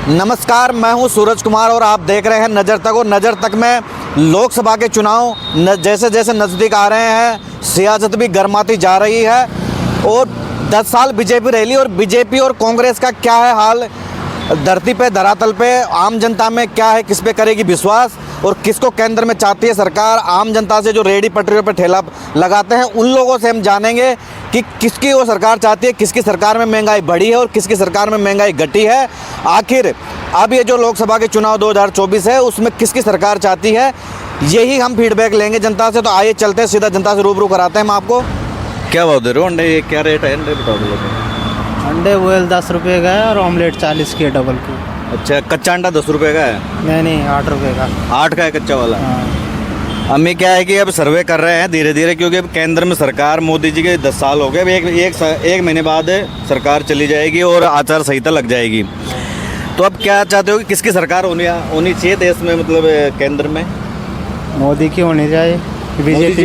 नमस्कार, मैं हूं सूरज कुमार और आप देख रहे हैं नज़र तक। और नज़र तक में लोकसभा के चुनाव जैसे जैसे नज़दीक आ रहे हैं, सियासत भी गर्माती जा रही है। और 10 साल बीजेपी रही और बीजेपी और कांग्रेस का क्या है हाल, धरती पे धरातल पे आम जनता में क्या है, किस पे करेगी विश्वास और किसको केंद्र में चाहती है सरकार। आम जनता से जो रेहड़ी पटरियों पर ठेला लगाते हैं उन लोगों से हम जानेंगे कि किसकी वो सरकार चाहती है, किसकी सरकार में महंगाई बढ़ी है और किसकी सरकार में महंगाई घटी है। आखिर अब ये जो लोकसभा के चुनाव 2024 है उसमें किसकी सरकार चाहती है, यही हम फीडबैक लेंगे जनता से। तो आइए चलते हैं, सीधा जनता से रूबरू कराते हैं हम आपको। क्या भाव दे रहे हो अंडे, ये क्या रेट है अंडे बता दो। अंडे बॉयल 10 रुपये का है और ऑमलेट 40 की है डबल की। अच्छा, कच्चा अंडा 10 रुपये का है? नहीं 8 रुपये का। 8 का है कच्चा वाला? हाँ। अम्मी क्या है कि अब सर्वे कर रहे हैं धीरे धीरे, क्योंकि अब केंद्र में सरकार मोदी जी के 10 साल हो गए। अब एक महीने बाद सरकार चली जाएगी और आचार संहिता लग जाएगी। तो अब क्या चाहते हो कि किसकी सरकार होनी चाहिए देश में, मतलब केंद्र में? मोदी की होनी चाहिए। बीजेपी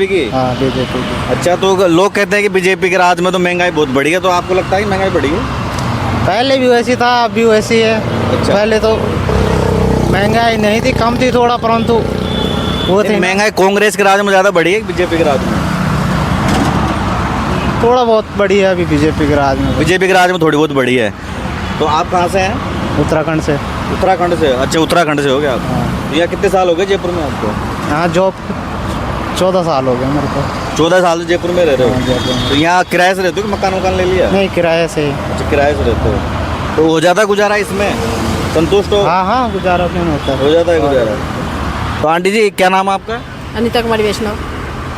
की? हाँ बीजेपी की। अच्छा, तो लोग कहते हैं कि बीजेपी के राज में तो महंगाई बहुत बढ़ी है, तो आपको लगता है कि महंगाई बढ़ी है? पहले भी वैसी था, अब भी वैसी है। अच्छा। पहले तो महंगाई नहीं थी, कम थी थोड़ा, परंतु वो थी। महंगाई कांग्रेस के राज में ज़्यादा बढ़ी है बीजेपी के राज में? थोड़ा बहुत बढ़ी है अभी बीजेपी के राज में। बीजेपी के राज में थोड़ी बहुत बढ़ी है। तो आप कहाँ से हैं? उत्तराखंड से। उत्तराखंड से? अच्छा, उत्तराखंड से हो गया आप। हाँ। यहाँ कितने साल हो गए जयपुर में आपको? हाँ जॉब 14 साल हो गए मेरे को। 14 साल से जयपुर में रह रहे हाँ, हो? जयपुर में। तो यहाँ किराए से रहते हो कि मकान ले लिया? नहीं, किराए से ही। अच्छा, किराए से रहते हो। तो हो जाता गुजारा इसमें? संतुष्ट हो? हाँ गुजारा नहीं होता है। हो जाता है गुजारा। तो आंटी जी, क्या नाम है आपका? अनीता कुमारी वैष्णव।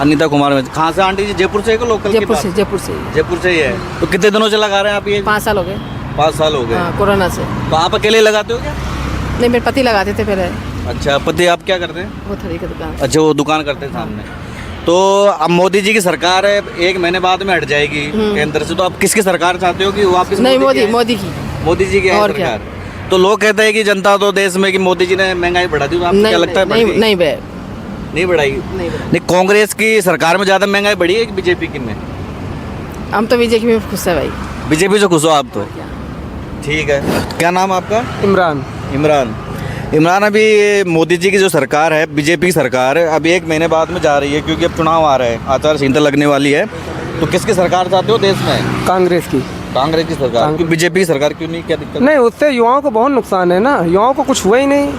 अनीता कुमार में कहाँ से आंटी जी? जयपुर से? लोकल? जयपुर से। जयपुर से ही है। तो कितने दिनों से लगा रहे हैं आप ये? 5 साल हो गए। 5 साल हो गए। हाँ, कोरोना से। तो आप अकेले लगाते हो क्या? नहीं, मेरे पति लगाते थे पहले। अच्छा, पति आप क्या करते हैं? वो थोड़ी की दुकान। अच्छा, वो दुकान करते हैं सामने। तो अब मोदी जी की सरकार है, 1 महीने बाद में हट जाएगी केंद्र से, तो आप किसकी सरकार चाहते हो कि वापस? नहीं, मोदी की। मोदी जी की है और क्या? सरकार। तो लोग कहते हैं कि जनता तो देश में कि मोदी जी ने महंगाई बढ़ा दी, तो आपको क्या लगता है? नहीं बढ़ाई? नहीं, कांग्रेस की सरकार में ज़्यादा महंगाई बढ़ी है कि बीजेपी की में? हम तो बीजेपी में खुश है भाई। बीजेपी से खुश हो आप तो? ठीक है। क्या नाम आपका? इमरान, अभी मोदी जी की जो सरकार है, बीजेपी की सरकार है, अभी 1 महीने बाद में जा रही है क्योंकि अब चुनाव आ रहा है, आचार संहिता लगने वाली है। तो किसकी सरकार चाहते हो देश में? कांग्रेस की। कांग्रेस की सरकार? क्यों बीजेपी की सरकार क्यों नहीं? क्या दिक्कत? नहीं, उससे युवाओं को बहुत नुकसान है ना, युवाओं को कुछ हुआ ही नहीं।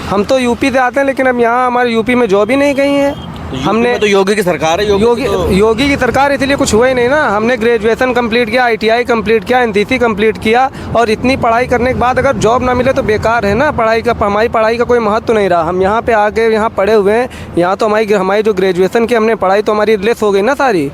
हम तो यूपी से आते हैं, लेकिन अब यहाँ हमारे यूपी में जॉब ही नहीं गई है। तो हमने तो योगी की सरकार है। योगी की सरकार, इसलिए कुछ हुआ ही नहीं ना। हमने ग्रेजुएशन कंप्लीट किया, ITI कंप्लीट किया, NCC कंप्लीट किया, और इतनी पढ़ाई करने के बाद अगर जॉब ना मिले तो बेकार है ना। हमारी पढ़ाई का कोई महत्व नहीं रहा। हम यहाँ पे आके यहाँ पढ़े हुए हैं, यहाँ तो हमारी जो ग्रेजुएशन की हमने पढ़ाई तो हमारी लेस हो गई ना सारी,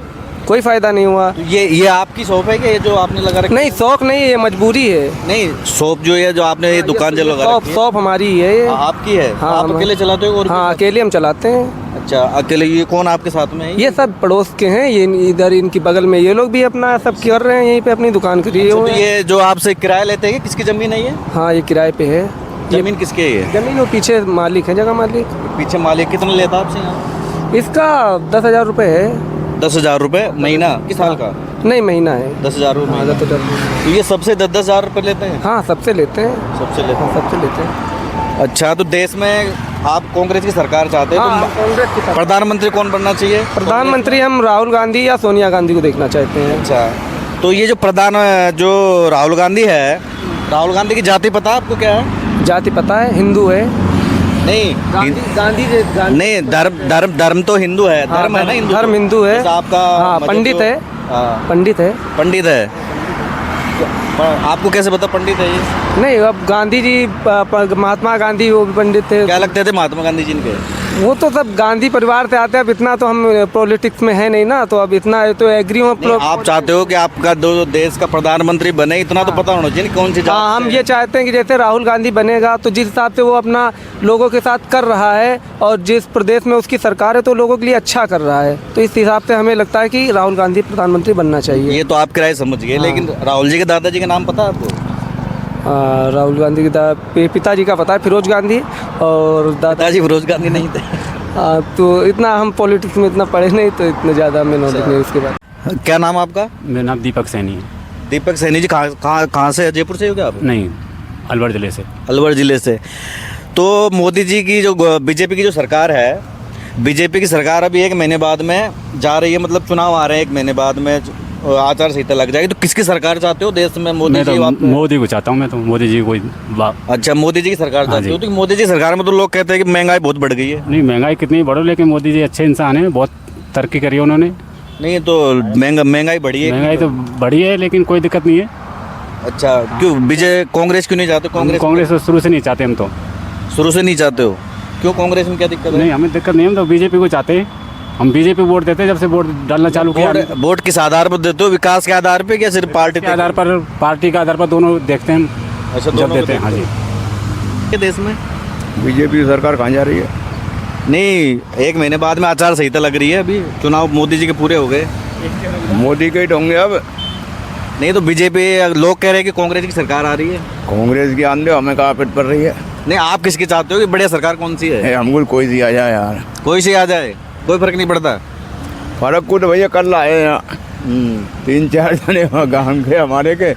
कोई फ़ायदा नहीं हुआ। तो ये आपकी शॉप है कि ये जो आपने लगा रखी? नहीं, शौक नहीं है, ये मजबूरी है। नहीं, शॉप जो है, जो आपने ये दुकान जो लगा रखी है, शॉप हमारी है ये। आपकी है? हाँ, आप अकेले चलाते हो? और हाँ, अकेले हम चलाते हैं। अच्छा, अकेले? ये कौन आपके साथ में है? ये सब पड़ोस के हैं, ये इधर इनकी बगल में ये लोग भी अपना सब कर रहे हैं, यहीं पे अपनी दुकान करी है। तो ये जो आपसे किराया लेते हैं, किसकी जमीन है ये? हाँ, ये किराए पे है। जमीन किसकी है ये? जमीन वो पीछे मालिक है, जगह मालिक। पीछे मालिक कितना लेता आपसे यहाँ? इसका 10,000 रुपये है। 10,000 रुपये महीना कि साल का? नहीं, महीना है। 10,000 रुपये? तो ये सबसे 10,000 रुपये लेते हैं? हाँ, सबसे लेते हैं। सबसे लेते हैं। अच्छा, तो देश में आप कांग्रेस की सरकार चाहते हैं? हाँ, तो कांग्रेस की सरकार। प्रधानमंत्री कौन बनना चाहिए? प्रधानमंत्री हम राहुल गांधी या सोनिया गांधी को देखना चाहते हैं। अच्छा, तो ये जो राहुल गांधी है, राहुल गांधी की जाति पता है आपको क्या है? जाति पता है, हिंदू है। नहीं, गांधी नहीं, धर्म तो हिंदू है। धर्म है ना हिंदू? धर्म हिंदू है। आपका? हाँ, पंडित है। पंडित है। पंडित है। आपको कैसे पता पंडित है ये? नहीं, अब गांधी जी, महात्मा गांधी वो भी पंडित थे। क्या लगते थे महात्मा गांधी जी इनके? वो तो सब गांधी परिवार से आते हैं। अब इतना तो हम पॉलिटिक्स में है नहीं ना, तो अब इतना तो एग्री हूँ। आप चाहते हो कि आपका जो देश का प्रधानमंत्री बने, इतना तो पता होना चाहिए कौन सी जात? हाँ, हम ये चाहते हैं कि जैसे राहुल गांधी बनेगा तो जिस हिसाब से वो अपना लोगों के साथ कर रहा है और जिस प्रदेश में उसकी सरकार है तो लोगों के लिए अच्छा कर रहा है, तो इस हिसाब से हमें लगता है कि राहुल गांधी प्रधानमंत्री बनना चाहिए। ये तो आप किराए समझ गए। लेकिन राहुल जी के दादाजी का नाम पता है आपको? राहुल गांधी के पिताजी का पता है, फिरोज गांधी, और दादाजी फिरोज गांधी नहीं थे। तो इतना हम पॉलिटिक्स में इतना पढ़े नहीं, तो इतने ज़्यादा हमें नॉलेज नहीं उसके बाद। क्या नाम आपका? मेरा नाम दीपक सैनी है। दीपक सैनी जी कहाँ से, जयपुर से हो क्या आप? नहीं, अलवर ज़िले से। अलवर ज़िले से। तो मोदी जी की जो बीजेपी की जो सरकार है, बीजेपी की सरकार अभी 1 महीने बाद में जा रही है, मतलब चुनाव आ रहे हैं 1 महीने बाद में, आचार संहिता लग जाएगी। तो किसकी सरकार चाहते हो देश में? मोदी मैं जी तो वापस? मोदी को चाहता हूँ, मैं तो मोदी जी को अच्छा, मोदी जी की सरकार हाँ चाहते जी। हो? तो मोदी जी की सरकार में तो लोग कहते हैं कि महंगाई बहुत बढ़ गई है। नहीं, महंगाई कितनी बढ़ो, लेकिन मोदी जी अच्छे इंसान हैं, बहुत तरक्की करी है उन्होंने। नहीं तो महंगाई बढ़ी है? महंगाई तो बढ़ी है, लेकिन कोई दिक्कत नहीं है। अच्छा, क्यों कांग्रेस क्यों नहीं चाहते? कांग्रेस तो शुरू से नहीं चाहते हम तो। शुरू से नहीं चाहते हो? क्यों, कांग्रेस में क्या दिक्कत है? नहीं, हमें दिक्कत नहीं है, हम तो बीजेपी को चाहते हैं। हम बीजेपी वोट देते हैं जब से वोट डालना चालू किया। वोट किस आधार पर देते हो? विकास के आधार पे या सिर्फ पार्टी के आधार पर, पार्टी के आधार पर दोनों देखते हैं हम। अच्छा, जब देते हैं। हाँ जी। के देश में बीजेपी सरकार कहाँ जा रही है? नहीं, 1 महीने बाद में आचार संहिता लग रही है, अभी चुनाव मोदी जी के पूरे हो गए। मोदी के ही होंगे अब। नहीं तो बीजेपी, लोग कह रहे हैं कि कांग्रेस की सरकार आ रही है। कांग्रेस की आंदे हमें कहाँ पेट पड़ रही है? नहीं, आप किसकी चाहते हो कि बढ़िया सरकार कौन सी है? हमको कोई सी आ जाए यार, कोई सी आ जाए, कोई फर्क नहीं पड़ता। फर्क को तो भैया कर लाए यहाँ 3-4 जने गाँव के हमारे के,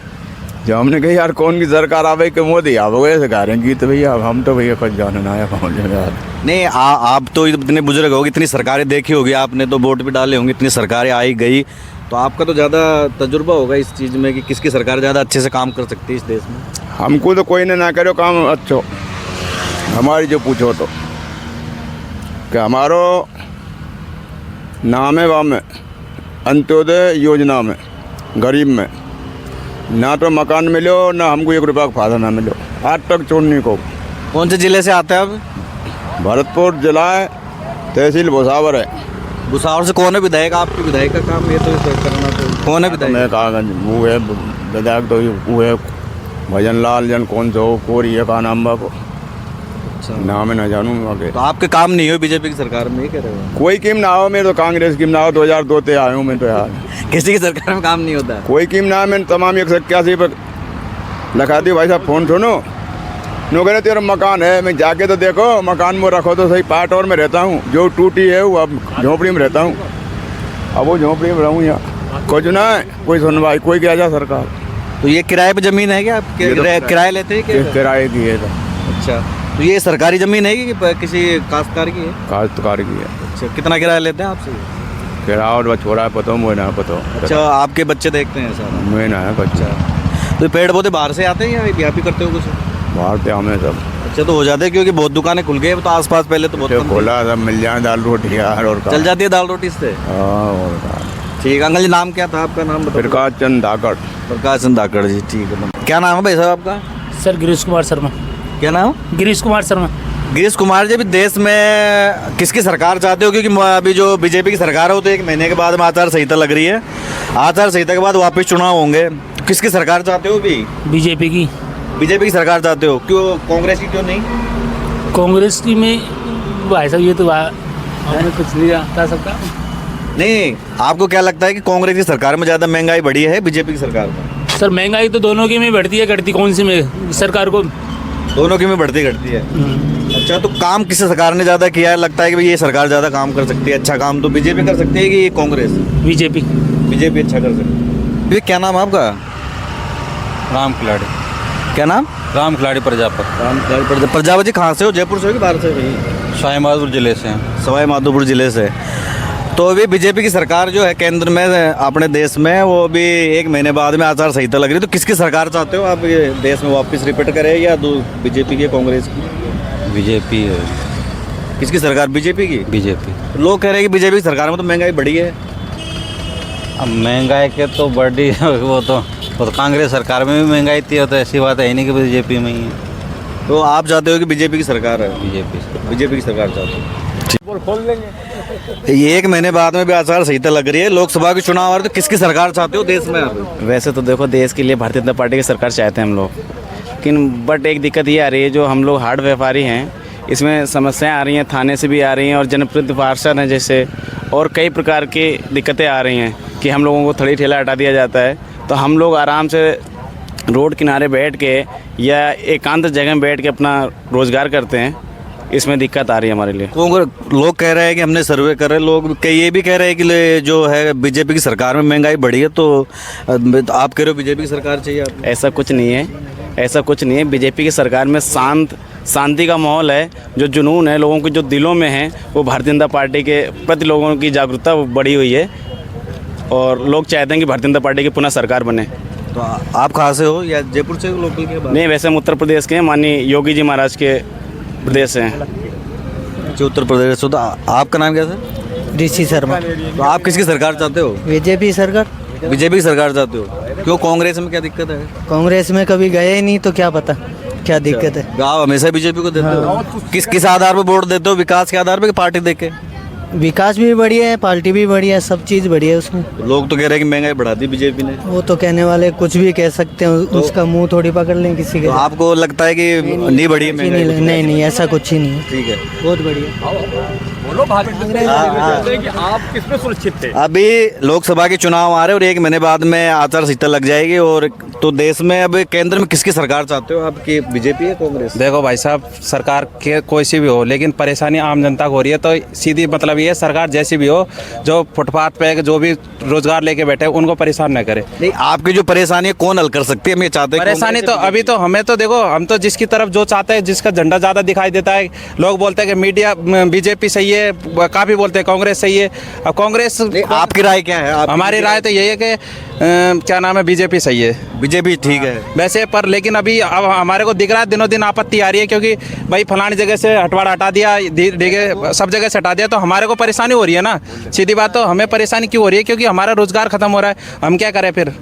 जो हमने कही यार कौन की सरकार आवे कि मोदी आवे से गा रहे हैं गीत। भैया हम तो भैया कुछ जाने ना आया पहुँच यार। नहीं, आप तो इतने बुजुर्ग होगी, इतनी सरकारें देखी होगी आपने, तो वोट भी डाले होंगे, इतनी सरकारें आई गई, तो आपका तो ज़्यादा तजुर्बा होगा इस चीज़ में कि किसकी सरकार ज़्यादा अच्छे से काम कर सकती है इस देश में। हमको तो कोई ने ना करो काम अच्छो, हमारी जो पूछो तो कि हमारो नाम है वहाँ में अंत्योदय योजना में गरीब में ना तो मकान मिलो, ना हमको 1 रुपया का फायदा ना मिलो आज तक छोड़ने को। कौन से ज़िले से आते हैं आप? भरतपुर जिला है, तहसील भुसावर है। भुसावर से कौन है विधायक? आपके विधायक का काम ये तो करना, तो कौन है विधायक? मैं कहा वो है विधायक, तो वो है भजन लाल जन कौन सा हो, कोरी है का नाम बाको, नाम ना जानूँ आगे। तो आपके काम नहीं हो बीजेपी की सरकार में, ये कह रहे हो? कोई कीम ना हो, मैं तो कांग्रेस की ना हो, 2002 से आया हूँ मैं तो यार। किसी की सरकार में काम नहीं होता? कोई कीम ना है, मैंने तमाम 181 पर लगा दी। भाई साहब फ़ोन सुनो, नो कह रहे तेरा मकान है, मैं जाके तो देखो मकान में रखो तो सही। पार्ट और में रहता हूँ, जो टूटी है वो अब झोंपड़ी में रहता हूँ, अब वो झोंपड़ी में रहूँ यहाँ, कुछ ना है, कोई सुनवाई, कोई क्या जा सरकार। तो ये किराए पे ज़मीन है क्या? आप किराए लेते हैं क्या? किराए की है तो। अच्छा, तो ये सरकारी ज़मीन है कि किसी काश्तकार की है? काश्तकार की है। अच्छा, कितना किराया लेते हैं आपसे? किराया और छोड़ा है पता मुझे ना पता। अच्छा, आपके बच्चे देखते हैं सारा? मुझे ना है बच्चा। तो पेड़ पौधे बाहर से आते हैं या यहाँ भी करते हो कुछ? बाहर से हमें सब। अच्छा, तो हो जाते हैं क्योंकि बहुत दुकानें खुल गई हैं, तो आसपास पहले तो बहुत कम थी। खोला सब मिल जाए दाल रोटी यार, और चल जाती है दाल रोटी से। हाँ, और ठीक है अंकल जी, नाम क्या था आपका? नाम बताओ। प्रकाश चंद धाकड़। प्रकाश चंद धाकड़ जी, ठीक है। क्या नाम है भाई साहब आपका? सर गिरीश कुमार शर्मा। क्या नाम? गिरीश कुमार शर्मा। गिरीश कुमार जी, अभी देश में किसकी सरकार चाहते हो? क्योंकि अभी जो बीजेपी की सरकार है वो तो 1 महीने के बाद में आचार संहिता लग रही है, आचार संहिता के बाद वापस चुनाव होंगे, किसकी सरकार चाहते हो अभी? बीजेपी की। बीजेपी की सरकार चाहते हो? क्यों, कांग्रेस की क्यों नहीं? कांग्रेस की में भाई साहब ये तो हमें कुछ नहीं आता सबका। नहीं, आपको क्या लगता है कि कांग्रेस की सरकार में ज़्यादा महंगाई बढ़ी है बीजेपी की सरकार में? सर महंगाई तो दोनों की में बढ़ती है, घटती कौन सी में सरकार को? दोनों की में बढ़ती घटती है। अच्छा, तो काम किस सरकार ने ज़्यादा किया है? लगता है कि भाई ये सरकार ज़्यादा काम कर सकती है, अच्छा काम तो बीजेपी कर सकती है कि ये कांग्रेस? बीजेपी। बीजेपी अच्छा कर सकती है। ये क्या नाम है आपका? राम खिलाड़ी। क्या नाम? राम खिलाड़ी प्रजापत। प्रजापत जी, कहाँ से हो? जयपुर से हो कि बाहर से भाई? सवाई माधोपुर जिले से हैं। सवाई माधोपुर जिले से। तो अभी बीजेपी की सरकार जो है केंद्र में अपने देश में, वो अभी 1 महीने बाद में आचार संहिता लग रही है, तो किसकी सरकार चाहते हो आप? ये देश में वापस रिपीट करें या बीजेपी की, कांग्रेस की? बीजेपी है। किसकी सरकार? बीजेपी की? बीजेपी। लोग कह रहे हैं कि बीजेपी की सरकार में तो महंगाई बढ़ी है। अब महंगाई के तो बढ़ी वो तो कांग्रेस सरकार में भी महंगाई थी, तो ऐसी बात है नहीं कि बीजेपी में ही है। तो आप चाहते हो कि बीजेपी की सरकार है? बीजेपी की सरकार चाहते हो? ये 1 महीने बाद में भी आचार संहिता लग रही है, लोकसभा के चुनाव आ रहे, तो किसकी सरकार चाहते हो देश में आप? वैसे तो देखो, देश के लिए भारतीय जनता पार्टी की सरकार चाहते हैं हम लोग, लेकिन बट एक दिक्कत ये आ रही है, जो हम लोग हार्ड व्यापारी हैं, इसमें समस्याएं आ रही हैं, थाने से भी आ रही हैं, और जनप्रतिनिधि पार्षद हैं जैसे, और कई प्रकार की दिक्कतें आ रही हैं कि हम लोगों को थड़ी ठेला हटा दिया जाता है। तो हम लोग आराम से रोड किनारे बैठ के या एकांत जगह में बैठ के अपना रोज़गार करते हैं, इसमें दिक्कत आ रही है हमारे लिए। लोग कह रहे हैं कि हमने सर्वे कर रहे हैं, लोग ये भी कह रहे हैं कि जो है बीजेपी की सरकार में महंगाई बढ़ी है, तो आप कह रहे हो बीजेपी की सरकार चाहिए आपको? ऐसा कुछ नहीं है, ऐसा कुछ नहीं है। बीजेपी की सरकार में शांति का माहौल है। जो जुनून है लोगों के जो दिलों में है, वो भारतीय जनता पार्टी के प्रति लोगों की जागरूकता वो बढ़ी हुई है और लोग चाहते हैं कि भारतीय जनता पार्टी की पुनः सरकार बने। तो आप कहाँ से हो, या जयपुर से लोकल के बात? नहीं, वैसे हम उत्तर प्रदेश के हैं, माननीय योगी जी महाराज के प्रदेश हैं। अच्छा, उत्तर प्रदेश। तो आपका नाम क्या सर? ऋषि शर्मा। तो आप किसकी सरकार चाहते हो? बीजेपी सरकार। बीजेपी की सरकार चाहते हो? क्यों, कांग्रेस में क्या दिक्कत है? कांग्रेस में कभी गए ही नहीं तो क्या पता क्या दिक्कत है। गाँव हमेशा बीजेपी को देते हो? किस आधार पर वोट देते हो? विकास के आधार पर, पार्टी देख के? विकास भी बढ़िया है, पार्टी भी बढ़िया है, सब चीज़ बढ़िया है उसमें। लोग तो कह रहे हैं कि महंगाई बढ़ा दी बीजेपी ने। वो तो कहने वाले कुछ भी कह सकते हैं, उसका मुंह थोड़ी पकड़ लें किसी के। तो आपको लगता है कि नहीं बढ़ी है महंगाई? नहीं, ऐसा कुछ ही नहीं है। ठीक है, बहुत बढ़िया। आप किसमें सुरक्षित थे? अभी लोकसभा के चुनाव आ रहे हैं और 1 महीने बाद में आचार संहिता लग जाएगी, और तो देश में अब केंद्र में किसकी सरकार चाहते हो आपकी, बीजेपी या कांग्रेस? देखो भाई साहब, सरकार के कोई सी भी हो, लेकिन परेशानी आम जनता को हो रही है। तो सीधी मतलब ये, सरकार जैसी भी हो, जो फुटपाथ पे जो भी रोजगार लेके बैठे उनको परेशान न करे। नहीं, आपकी जो परेशानी है कौन हल कर सकती है, हम ये चाहते हैं। परेशानी तो अभी तो हमें तो देखो, हम तो जिसकी तरफ जो चाहते हैं, जिसका झंडा ज़्यादा दिखाई देता है, लोग बोलते हैं कि मीडिया बीजेपी सही है, काफ़ी बोलते हैं कांग्रेस सही है। अब कांग्रेस, आपकी राय क्या है? हमारी राय तो यही है कि क्या नाम है, बीजेपी सही है। बीजेपी ठीक है वैसे, पर लेकिन अभी अब हमारे को दिख रहा है दिनों दिन आपत्ति आ रही है, क्योंकि भाई फलानी जगह से हटवाड़ा हटा दिया, सब जगह से हटा दिया, तो हमारे को परेशानी हो रही है ना। सीधी बात, तो हमें परेशानी क्यों हो रही है? क्योंकि हमारा रोजगार खत्म हो रहा है। हम क्या करें फिर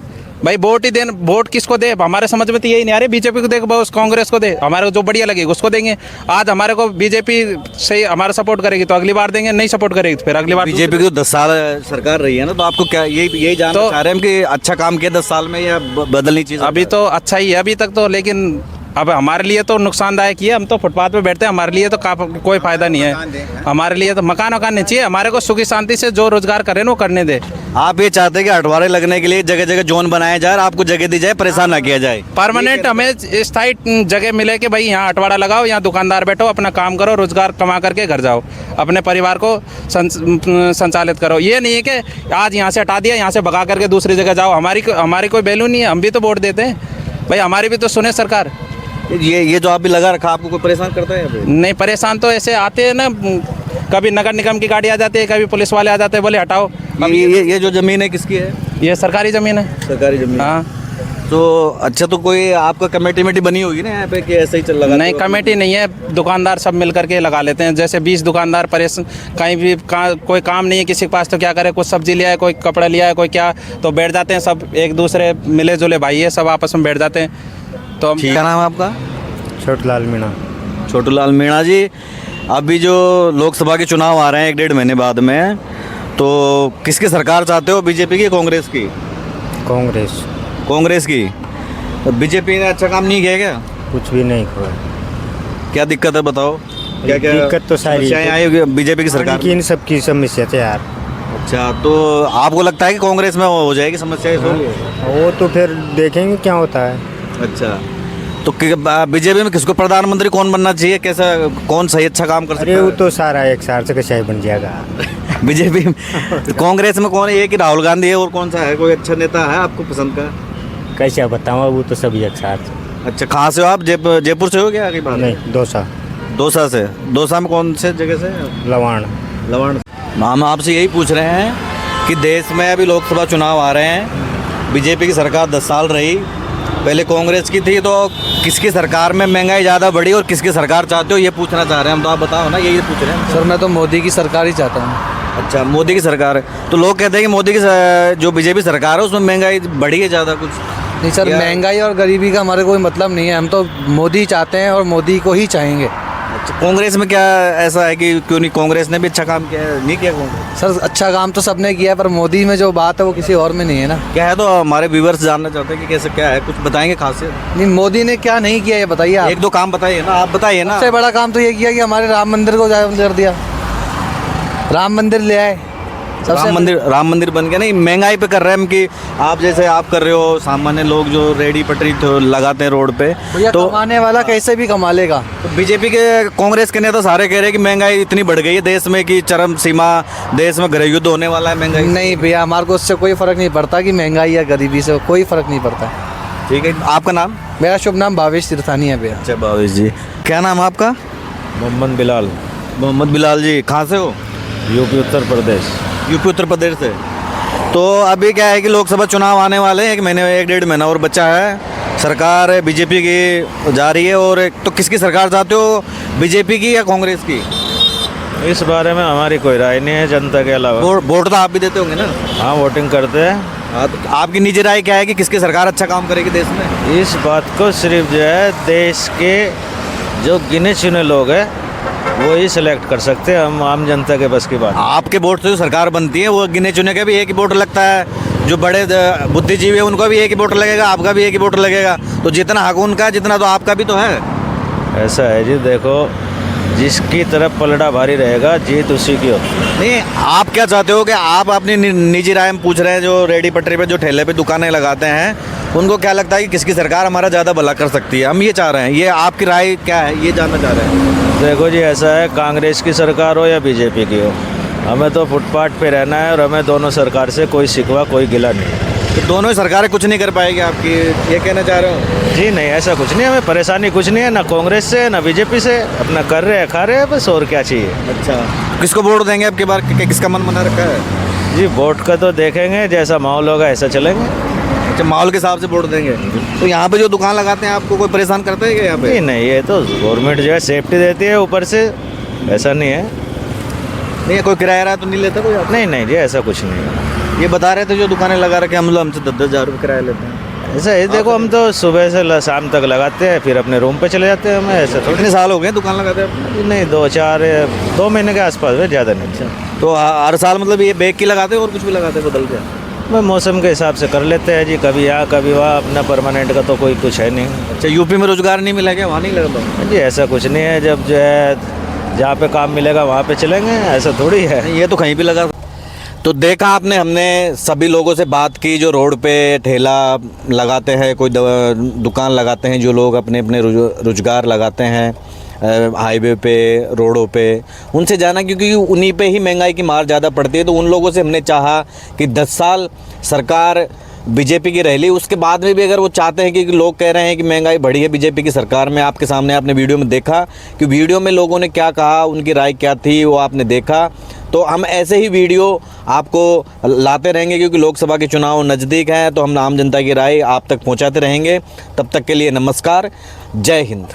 भाई? वोट किसको दे? हमारे समझ में तो यही नहीं आ रही। बीजेपी को दे, बस कांग्रेस को दे, हमारे को जो बढ़िया लगेगा उसको देंगे। आज हमारे को बीजेपी सही हमारा सपोर्ट करेगी तो अगली बार देंगे, नहीं सपोर्ट करेगी तो फिर अगली बार। बीजेपी की तो 10 साल सरकार रही है ना, तो आपको क्या यही जानना चाह रहे हैं कि अच्छा काम किया 10 साल में, या बदलनी चीज़? अभी तो अच्छा ही है अभी तक तो, लेकिन अब हमारे लिए तो नुकसानदायक ही है। हम तो फुटपाथ पे बैठते हैं, हमारे लिए तो कोई फायदा नहीं है। हमारे लिए तो मकान नहीं चाहिए, हमारे को सुखी शांति से जो रोजगार करें वो करने दे। आप ये चाहते हैं कि हटवारे लगने के लिए जगह जगह जोन बनाया जाए, आपको जगह दी जाए, परेशान ना किया जाए? परमानेंट हमें स्थायी जगह मिले कि भाई यहाँ हटवाड़ा लगाओ, यहाँ दुकानदार बैठो, अपना काम करो, रोजगार कमा करके घर जाओ, अपने परिवार को संचालित करो। ये नहीं है कि आज यहाँ से हटा दिया, यहाँ से भगा करके दूसरी जगह जाओ। हमारी कोई वैल्यू नहीं है, हम भी तो वोट देते हैं भाई, हमारी भी तो सुने सरकार। ये जो आप भी लगा रखा, आपको कोई परेशान करता है? नहीं, परेशान तो ऐसे आते हैं ना, कभी नगर निगम की गाड़ी आ जाती है, कभी पुलिस वाले आ जाते हैं, बोले हटाओ। ये जो ज़मीन है किसकी है? ये सरकारी ज़मीन है। सरकारी ज़मीन? हाँ। तो अच्छा, तो कोई आपका कमेटी बनी होगी ना यहाँ पे कि ऐसे ही चल लगा? नहीं, कमेटी नहीं है, दुकानदार सब मिल करके लगा लेते हैं। जैसे 20 दुकानदार परेशान, कहीं भी कोई काम नहीं है किसी के पास, तो क्या करे, कुछ सब्जी लिया है, कोई कपड़ा लिया है, कोई क्या, तो बैठ जाते हैं सब एक दूसरे, मिले जुले भाई है, सब आपस में बैठ जाते हैं। तो क्या नाम है आपका? छोटूलाल मीणा। छोटूलाल मीणा जी, अभी जो लोकसभा के चुनाव आ रहे हैं 1-1.5 महीने बाद में, तो किसकी सरकार चाहते हो, बीजेपी की कांग्रेस की? कांग्रेस की। तो बीजेपी ने अच्छा काम नहीं किया क्या? कुछ भी नहीं हुआ। क्या दिक्कत है बताओ? क्या दिक्कत तो सारी आई बीजेपी की सरकार की, इन सब की समस्या थे यार। अच्छा, तो आपको लगता है कि कांग्रेस में हो जाएगी समस्या? वो तो फिर देखेंगे क्या होता है। अच्छा, तो बीजेपी में किसको प्रधानमंत्री कौन बनना चाहिए, कैसा, कौन सही अच्छा काम कर सकता है? अरे वो तो सारा एक साल से कशाई बन जाएगा। बीजेपी कांग्रेस में कौन है? ये कि राहुल गांधी है, और कौन सा है, कोई अच्छा नेता है आपको पसंद का? कैसे बताऊँ, वो तो सभी एक साथ। अच्छा, कहाँ से हो आप? जयपुर से हो क्या? आगे बात नहीं, दौसा से। दौसा में कौन से जगह से? लवाण। हम आपसे यही पूछ रहे हैं कि देश में अभी लोकसभा चुनाव आ रहे हैं, बीजेपी की सरकार 10 साल रही, पहले कांग्रेस की थी, तो किसकी सरकार में महंगाई ज़्यादा बढ़ी और किसकी सरकार चाहते हो, ये पूछना चाह रहे हैं हम। तो आप बताओ ना, यही पूछ रहे हैं सर। मैं तो मोदी की सरकार ही चाहता हूँ। अच्छा, मोदी की सरकार है। तो लोग कहते हैं कि मोदी की जो बीजेपी सरकार है उसमें महंगाई बढ़ी है ज़्यादा कुछ? नहीं सर, महंगाई और गरीबी का हमारे कोई मतलब नहीं है, हम तो मोदी चाहते हैं और मोदी को ही चाहेंगे। अच्छा, कांग्रेस में क्या ऐसा है कि क्यों नहीं, कांग्रेस ने भी अच्छा काम किया है? नहीं किया कांग्रेस? सर, अच्छा काम तो सबने किया है, पर मोदी में जो बात है वो किसी और में नहीं है ना। क्या है, तो हमारे व्यूअर्स जानना चाहते हैं कि कैसे क्या है, कुछ बताएंगे खासियत? नहीं, मोदी ने क्या नहीं किया ये बताइए आप। 1-2 काम बताइए ना, आप बताइए ना। सबसे बड़ा काम तो ये किया कि हमारे राम मंदिर को कर दिया, राम मंदिर ले आए, राम मंदिर बन गया। नहीं, महंगाई पे कर रहे हैं हम कि आप जैसे आप कर रहे हो, सामान्य लोग जो रेडी पटरी तो लगाते हैं रोड पे, तो कमाने वाला कैसे भी कमा लेगा। तो बीजेपी के कांग्रेस के नेता सारे कह रहे हैं कि महंगाई इतनी बढ़ गई है देश में कि चरम सीमा, देश में गृह युद्ध होने वाला है महंगाई से। नहीं भैया, हमारे को उससे कोई फ़र्क नहीं पड़ता कि महंगाई या गरीबी से कोई फ़र्क नहीं पड़ता। ठीक है, आपका नाम? मेरा शुभ नाम भावेश तिरथानी है भैया। अच्छा भावेश जी, क्या नाम है आपका? मोहम्मद बिलाल, मोहम्मद बिलाल जी, कहाँ से हो? यूपी उत्तर प्रदेश। यूपी उत्तर प्रदेश से। तो अभी क्या है कि लोकसभा चुनाव आने वाले हैं, 1 महीना और बचा है, सरकार बीजेपी की जा रही है, और तो किसकी सरकार चाहते हो, बीजेपी की या कांग्रेस की? इस बारे में हमारी कोई राय नहीं है जनता के अलावा। वोट तो आप भी देते होंगे ना? हाँ, वोटिंग करते हैं। हाँ, तो आपकी निजी राय क्या है कि किसकी सरकार अच्छा काम करेगी देश में? इस बात को सिर्फ जो है देश के जो गिने चुने लोग हैं वो ही सिलेक्ट कर सकते हैं, हम आम जनता के बस की बात। आपके वोट से जो सरकार बनती है वो गिने चुने का भी एक ही वोट लगता है, जो बड़े बुद्धिजीवी है उनका भी एक ही वोट लगेगा, आपका भी एक ही वोट लगेगा, तो जितना हक उनका है जितना तो आपका भी तो है। ऐसा है जी, देखो जिसकी तरफ पलड़ा भारी रहेगा जीत उसी की होती। नहीं, आप क्या चाहते हो कि आप अपनी निजी राय में पूछ रहे हैं, जो रेडी पटरी पे जो ठेले पे दुकानें लगाते हैं उनको क्या लगता है कि किसकी सरकार हमारा ज़्यादा भला कर सकती है, हम ये चाह रहे हैं, ये आपकी राय क्या है, ये जानना चाह रहे हैं। देखो जी, ऐसा है, कांग्रेस की सरकार हो या बीजेपी की हो, हमें तो फुटपाथ पे रहना है और हमें दोनों सरकार से कोई शिकवा कोई गिला नहीं है। तो दोनों ही सरकारें कुछ नहीं कर पाएगी आपकी, ये कहना चाह रहे हो? जी नहीं, ऐसा कुछ नहीं, हमें परेशानी कुछ नहीं है, ना कांग्रेस से ना बीजेपी से, अपना कर रहे हैं खा रहे हैं बस, और क्या चाहिए। अच्छा, किसको वोट देंगे अब की बार, किसका मन बना रखा है? जी वोट का तो देखेंगे, जैसा माहौल होगा ऐसा चलेंगे। अच्छा, माहौल के हिसाब से वोट देंगे। तो यहाँ पे जो दुकान लगाते हैं आपको कोई परेशान करता है क्या यहाँ पे? नहीं, ये तो गवर्नमेंट जो है सेफ्टी देती है ऊपर से, ऐसा नहीं है। नहीं, कोई किराया तो नहीं लेता कोई? नहीं जी, ऐसा कुछ नहीं है। ये बता रहे थे जो दुकानें लगा रखे हम लोग हमसे 10-10 हज़ार रुपये किराया लेते हैं। ऐसा है, देखो हम तो सुबह से शाम तक लगाते हैं, फिर अपने रूम पे चले जाते हैं। हमें ऐसा तो कितने साल हो गए दुकान लगाते हैं? नहीं, 2 महीने के आसपास है, ज़्यादा नहीं। तो हर साल मतलब ये बैग की लगाते हैं और कुछ भी लगाते हैं बदल के? मैं मौसम के हिसाब से कर लेते हैं जी, कभी यहाँ कभी वहाँ, अपना परमानेंट का तो कोई कुछ है नहीं। अच्छा, यूपी में रोजगार नहीं मिला क्या, वहाँ नहीं लगा? जी ऐसा कुछ नहीं है, जब जो है जहाँ पे काम मिलेगा वहाँ पे चलेंगे, ऐसा थोड़ी है। ये तो कहीं भी लगा। तो देखा आपने, हमने सभी लोगों से बात की जो रोड पे ठेला लगाते हैं, कोई दुकान लगाते हैं, जो लोग अपने अपने रोजगार लगाते हैं हाईवे पे, रोडों पे, उनसे जाना, क्योंकि उन्हीं पे ही महंगाई की मार ज़्यादा पड़ती है। तो उन लोगों से हमने चाहा कि 10 साल सरकार बीजेपी की रह ली, उसके बाद में भी अगर वो चाहते हैं कि लोग कह रहे हैं कि महंगाई बढ़ी है बीजेपी की सरकार में, आपके सामने आपने वीडियो में देखा कि वीडियो में लोगों ने क्या कहा, उनकी राय क्या थी, वो आपने देखा। तो हम ऐसे ही वीडियो आपको लाते रहेंगे, क्योंकि लोकसभा के चुनाव नज़दीक हैं, तो हम आम जनता की राय आप तक पहुंचाते रहेंगे। तब तक के लिए नमस्कार, जय हिंद।